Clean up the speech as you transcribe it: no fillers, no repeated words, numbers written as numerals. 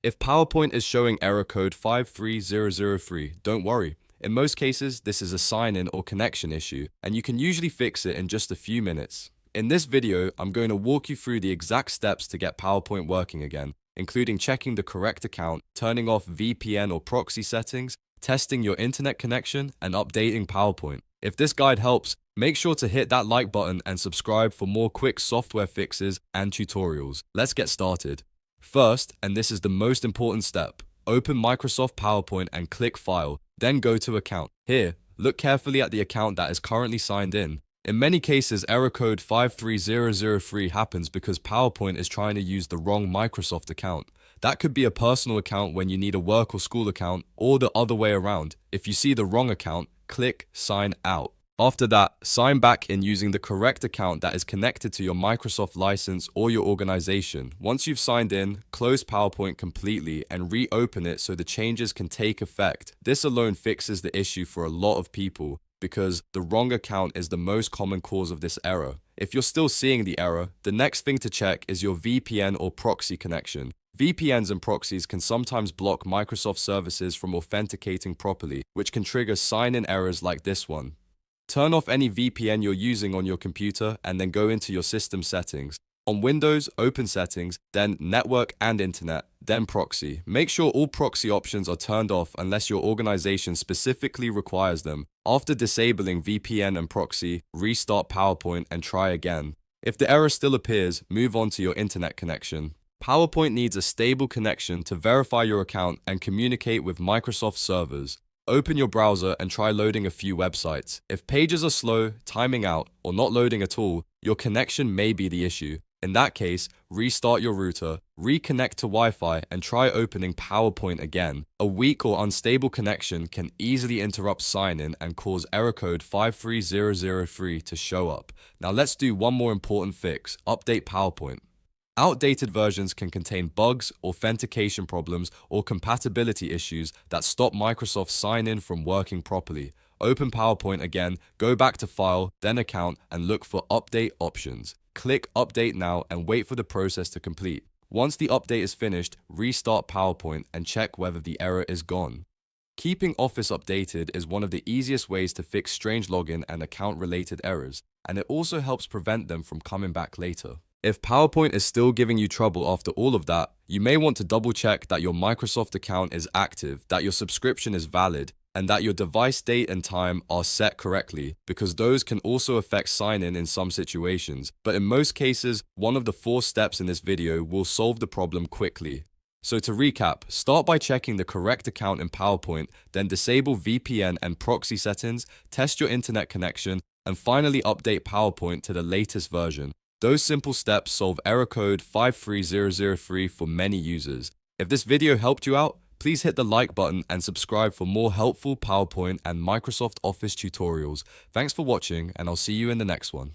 If PowerPoint is showing error code 53003, don't worry. In most cases, this is a sign-in or connection issue, and you can usually fix it in just a few minutes. In this video, I'm going to walk you through the exact steps to get PowerPoint working again, including checking the correct account, turning off VPN or proxy settings, testing your internet connection, and updating PowerPoint. If this guide helps, make sure to hit that like button and subscribe for more quick software fixes and tutorials. Let's get started. First, and this is the most important step, open Microsoft PowerPoint and click File, then go to Account. Here, look carefully at the account that is currently signed in. In many cases, error code 53003 happens because PowerPoint is trying to use the wrong Microsoft account. That could be a personal account when you need a work or school account, or the other way around. If you see the wrong account, click Sign Out. After that, sign back in using the correct account that is connected to your Microsoft license or your organization. Once you've signed in, close PowerPoint completely and reopen it so the changes can take effect. This alone fixes the issue for a lot of people because the wrong account is the most common cause of this error. If you're still seeing the error, the next thing to check is your VPN or proxy connection. VPNs and proxies can sometimes block Microsoft services from authenticating properly, which can trigger sign-in errors like this one. Turn off any VPN you're using on your computer and then go into your system settings. On Windows, open Settings, then Network and Internet, then Proxy. Make sure all proxy options are turned off unless your organization specifically requires them. After disabling VPN and proxy, restart PowerPoint and try again. If the error still appears, move on to your internet connection. PowerPoint needs a stable connection to verify your account and communicate with Microsoft servers. Open your browser and try loading a few websites. If pages are slow, timing out, or not loading at all, your connection may be the issue. In that case, restart your router, reconnect to Wi-Fi, and try opening PowerPoint again. A weak or unstable connection can easily interrupt sign-in and cause error code 53003 to show up. Now let's do one more important fix, update PowerPoint. Outdated versions can contain bugs, authentication problems, or compatibility issues that stop Microsoft sign-in from working properly. Open PowerPoint again, go back to File, then Account, and look for Update options. Click Update now and wait for the process to complete. Once the update is finished, restart PowerPoint and check whether the error is gone. Keeping Office updated is one of the easiest ways to fix strange login and account-related errors, and it also helps prevent them from coming back later. If PowerPoint is still giving you trouble after all of that, you may want to double check that your Microsoft account is active, that your subscription is valid, and that your device date and time are set correctly, because those can also affect sign-in in some situations. But in most cases, one of the 4 steps in this video will solve the problem quickly. So to recap, start by checking the correct account in PowerPoint, then disable VPN and proxy settings, test your internet connection, and finally update PowerPoint to the latest version. Those simple steps solve error code 53003 for many users. If this video helped you out, please hit the like button and subscribe for more helpful PowerPoint and Microsoft Office tutorials. Thanks for watching, and I'll see you in the next one.